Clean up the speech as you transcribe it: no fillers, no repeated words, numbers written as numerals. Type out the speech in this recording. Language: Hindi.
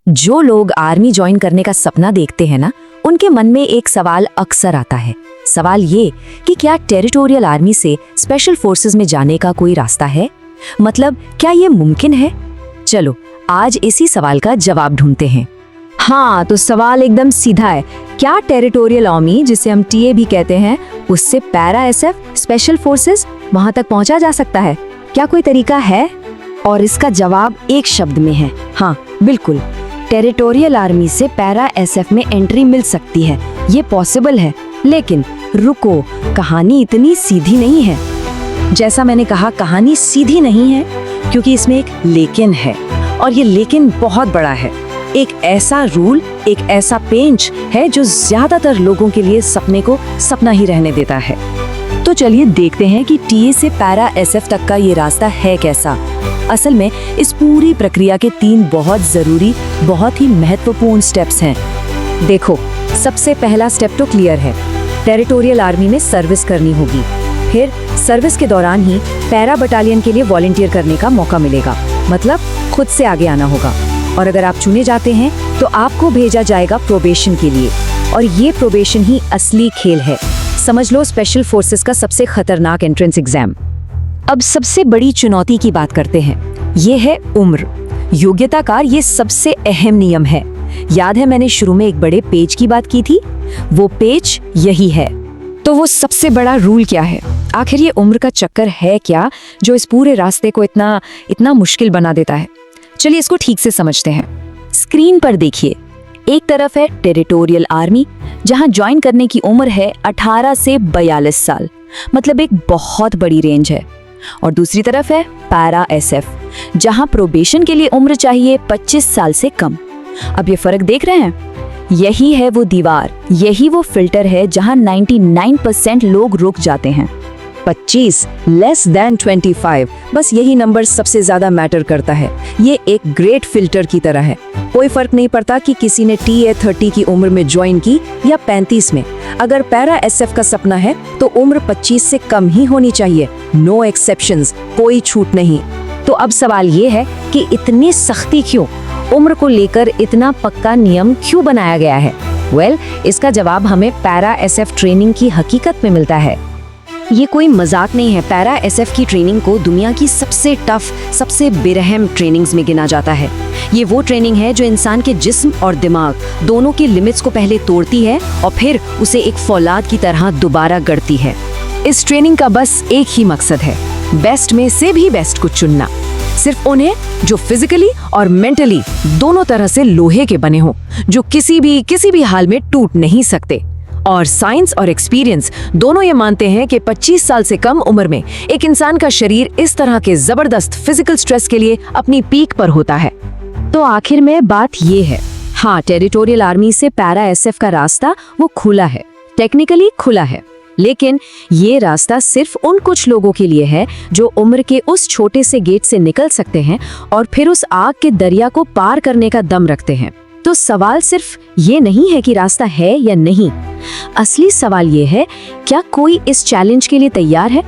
जो लोग आर्मी ज्वाइन करने का सपना देखते हैं ना, उनके मन में एक सवाल अक्सर आता है। सवाल ये कि क्या टेरिटोरियल आर्मी से स्पेशल फोर्सेस में जाने का कोई रास्ता है? मतलब क्या ये मुमकिन है? चलो आज इसी सवाल का जवाब ढूंढते हैं। हाँ, तो सवाल एकदम सीधा है। क्या टेरिटोरियल आर्मी, जिसे हम टीए भी कहते हैं, उससे पैरा एसएफ स्पेशल फोर्सेस वहां तक पहुंचा जा सकता है? क्या कोई तरीका है? और इसका जवाब एक शब्द में है, हाँ बिल्कुल। टेरिटोरियल आर्मी से पैरा एसएफ में एंट्री मिल सकती है, ये पॉसिबल है। लेकिन रुको, कहानी इतनी सीधी नहीं है। जैसा मैंने कहा, कहानी सीधी नहीं है क्योंकि इसमें एक लेकिन है, और ये लेकिन बहुत बड़ा है। एक ऐसा रूल, एक ऐसा पेंच है जो ज्यादातर लोगों के लिए सपने को सपना ही रहने देता है। तो चलिए देखते हैं कि टीए से पैरा एसएफ तक का ये रास्ता है कैसा। असल में इस पूरी प्रक्रिया के 3 बहुत जरूरी, बहुत ही महत्वपूर्ण स्टेप्स हैं। देखो, सबसे पहला स्टेप तो क्लियर है, टेरिटोरियल आर्मी में सर्विस करनी होगी। फिर सर्विस के दौरान ही पैरा बटालियन के लिए वॉलंटियर करने का मौका मिलेगा, मतलब खुद से आगे आना होगा। और अगर आप चुने जाते हैं तो आपको भेजा जाएगा प्रोबेशन के लिए, और ये प्रोबेशन ही असली खेल है। समझ लो स्पेशल फोर्सेस का सबसे खतरनाक एंट्रेंस एग्जाम। अब सबसे बड़ी चुनौती की बात करते हैं, ये है उम्र। योग्यता का ये सबसे अहम नियम है। याद है मैंने शुरू में एक बड़े पेज की बात की थी? वो पेज यही है। तो वो सबसे बड़ा रूल क्या है? आखिर ये उम्र का चक्कर है क्या जो इस पूरे रास्ते को इतना मुश्किल बना देता है? चलिए इसको ठीक से समझते हैं। स्क्रीन पर देखिए, एक तरफ है टेरिटोरियल आर्मी, जहां ज्वाइन करने की उम्र है 18 से 42 साल, मतलब एक बहुत बड़ी रेंज है। और दूसरी तरफ है पैरा एसएफ, जहां प्रोबेशन के लिए उम्र चाहिए 25 साल से कम। अब ये फर्क देख रहे हैं? यही है वो दीवार, यही वो फिल्टर है जहां 99% लोग रुक जाते हैं। 25 लेस देन 25, बस यही नंबर सबसे ज्यादा मैटर करता है। ये एक ग्रेट फिल्टर की तरह है। कोई फर्क नहीं पड़ता कि किसी ने टीए 30 की उम्र में ज्वाइन की या 35 में। अगर पैरा एसएफ का सपना है तो उम्र 25 से कम ही होनी चाहिए। नो एक्सेप्शंस, कोई छूट नहीं। तो अब सवाल ये है कि इतनी सख्ती क्यों? उम्र को लेकर इतना पक्का नियम क्यों बनाया गया है? वेल, इसका जवाब हमें पैरा एसएफ ट्रेनिंग की हकीकत में मिलता है। ये कोई मजाक नहीं है। पैरा एसएफ की ट्रेनिंग को दुनिया की सबसे टफ, सबसे बेरहम ट्रेनिंग्स में गिना जाता है। ये वो ट्रेनिंग है जो इंसान के जिस्म और दिमाग दोनों के लिमिट्स को पहले तोड़ती है और फिर उसे एक फौलाद की तरह दोबारा गढ़ती है। इस ट्रेनिंग का बस एक ही मकसद है, बेस्ट में से भी बेस्ट को चुनना। सिर्फ उन्हें जो फिजिकली और मेंटली दोनों तरह से लोहे के बने हों, जो किसी भी हाल में टूट नहीं सकते। और साइंस और एक्सपीरियंस दोनों ये मानते हैं कि 25 साल से कम उम्र में एक इंसान का शरीर इस तरह के जबरदस्त फिजिकल स्ट्रेस के लिए अपनी पीक पर होता है। तो आखिर में बात ये है, हाँ, टेरिटोरियल आर्मी से पैरा एसएफ का रास्ता वो खुला है, टेक्निकली खुला है। लेकिन ये रास्ता सिर्फ उन कुछ लोगों के लिए है जो उम्र के उस छोटे से गेट से निकल सकते हैं और फिर उस आग के दरिया को पार करने का दम रखते हैं। तो सवाल सिर्फ ये नहीं है कि रास्ता है या नहीं, असली सवाल ये है, क्या कोई इस चैलेंज के लिए तैयार है?